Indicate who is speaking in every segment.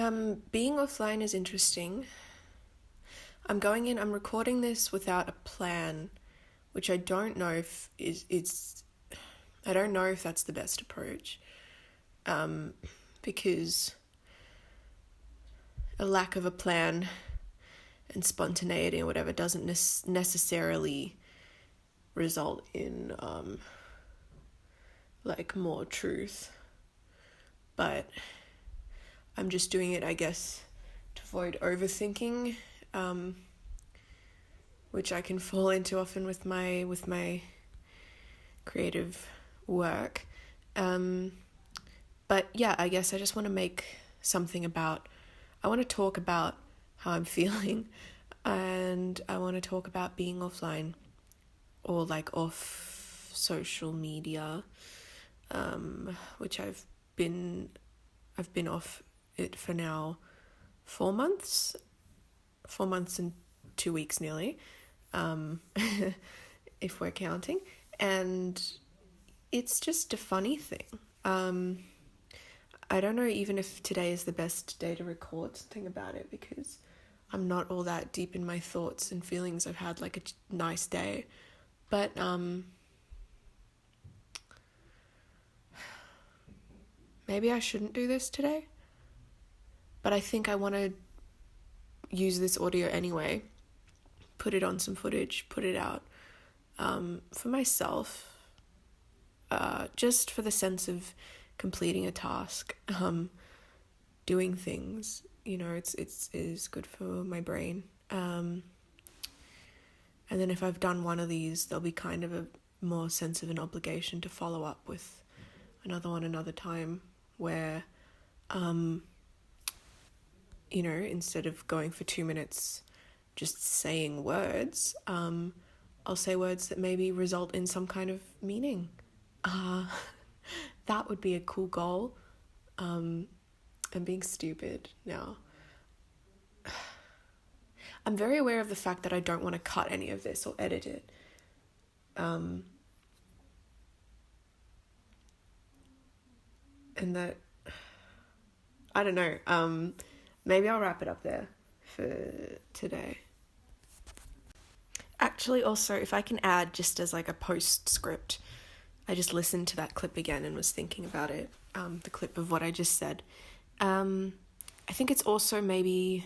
Speaker 1: Being offline is interesting. I'm recording this without a plan, which I don't know if I don't know if that's the best approach. Because a lack of a plan and spontaneity or whatever doesn't necessarily result in, more truth. But I'm just doing it, I guess, to avoid overthinking, which I can fall into often with my creative work. But yeah, I guess I just want to I want to talk about how I'm feeling, and I want to talk about being offline or off social media, which I've been off it for now 4 months and 2 weeks nearly, if we're counting, and it's just a funny thing. I don't know even if today is the best day to record something about it, because I'm not all that deep in my thoughts and feelings. I've had a nice day, but maybe I shouldn't do this today. But I think I want to use this audio anyway, put it on some footage, put it out for myself, just for the sense of completing a task, doing things. It is good for my brain. And then if I've done one of these, there'll be kind of a more sense of an obligation to follow up with another one another time, where instead of going for 2 minutes just saying words, I'll say words that maybe result in some kind of meaning. That would be a cool goal. I'm being stupid now. I'm very aware of the fact that I don't want to cut any of this or edit it. And that, I don't know, maybe I'll wrap it up there for today. Actually, also, if I can add just as a postscript, I just listened to that clip again and was thinking about it, the clip of what I just said. I think it's also maybe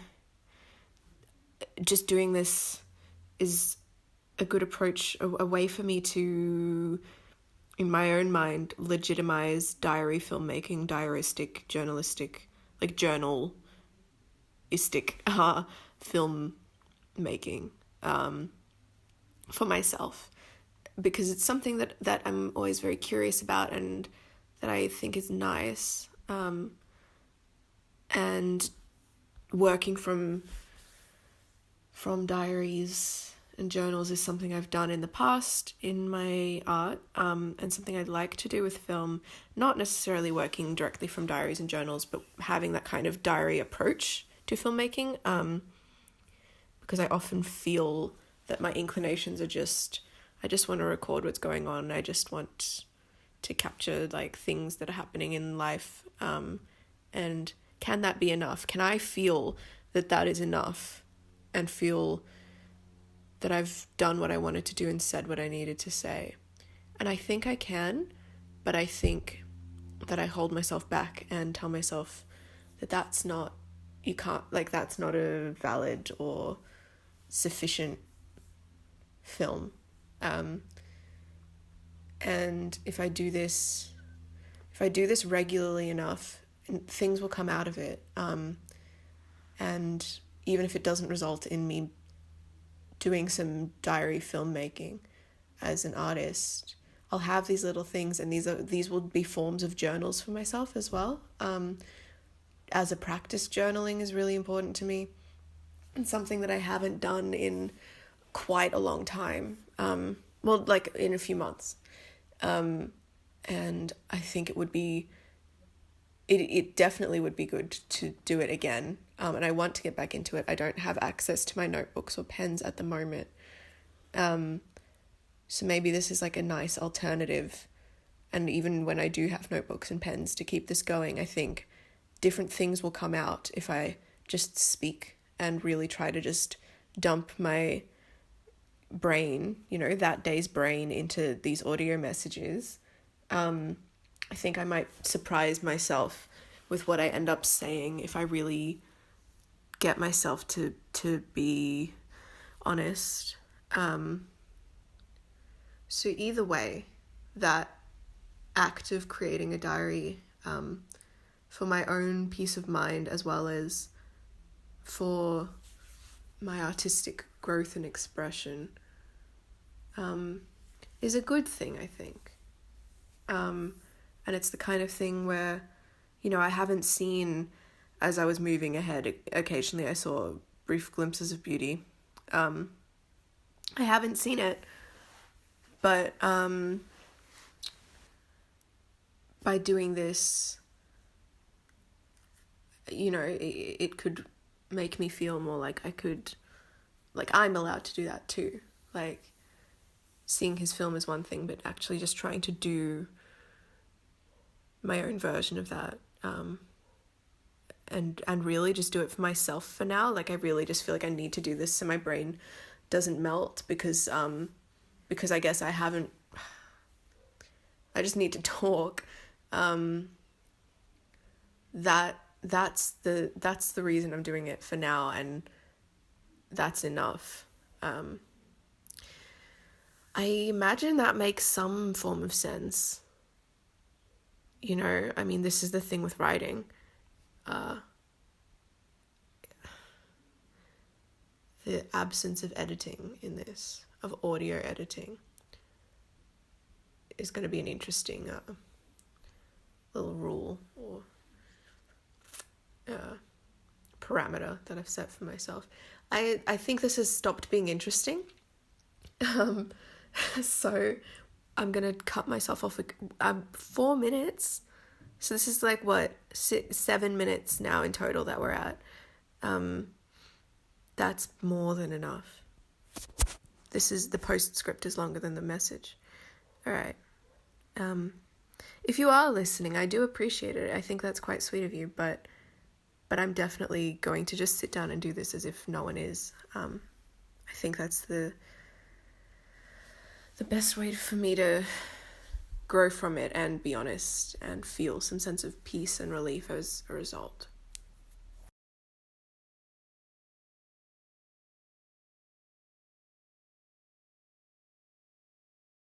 Speaker 1: just doing this is a good approach, a way for me to, in my own mind, legitimize diary filmmaking, diaristic, journalistic, journalistic film making, for myself, because it's something that I'm always very curious about and that I think is nice. And working from diaries and journals is something I've done in the past in my art, and something I'd like to do with film, not necessarily working directly from diaries and journals, but having that kind of diary approach to filmmaking, because I often feel that my inclinations are I just want to record what's going on. I just want to capture things that are happening in life, and can that be enough? Can I feel that is enough and feel that I've done what I wanted to do and said what I needed to say? And I think I can, but I think that I hold myself back and tell myself that that's not a valid or sufficient film. And if I do this regularly enough, things will come out of it. And even if it doesn't result in me doing some diary filmmaking as an artist, I'll have these little things, and these will be forms of journals for myself as well. As a practice, journaling is really important to me, and something that I haven't done in quite a long time. In a few months. And I think it definitely would be good to do it again. And I want to get back into it. I don't have access to my notebooks or pens at the moment. So maybe this is a nice alternative. And even when I do have notebooks and pens to keep this going, I think different things will come out if I just speak and really try to just dump my brain, that day's brain into these audio messages. I think I might surprise myself with what I end up saying if I really get myself to be honest. So either way, that act of creating a diary, for my own peace of mind as well as for my artistic growth and expression, is a good thing, I think. And it's the kind of thing where, I haven't seen, as I was moving ahead, occasionally I saw brief glimpses of beauty. I haven't seen it, but by doing this, it could make me feel more like I'm allowed to do that too. Like, seeing his film is one thing, but actually just trying to do my own version of that, and really just do it for myself for now. Like, I really just feel like I need to do this so my brain doesn't melt, because I guess I just need to talk. That's the reason I'm doing it for now, and that's enough. I imagine that makes some form of sense. I mean, this is the thing with writing. The absence of editing in this, of audio editing, is going to be an interesting little rule or parameter that I've set for myself. I think this has stopped being interesting. So I'm going to cut myself off 4 minutes. So this is like 7 minutes now in total that we're at. That's more than enough. The postscript is longer than the message. All right. If you are listening, I do appreciate it. I think that's quite sweet of you, but I'm definitely going to just sit down and do this as if no one is. I think that's the best way for me to grow from it and be honest and feel some sense of peace and relief as a result.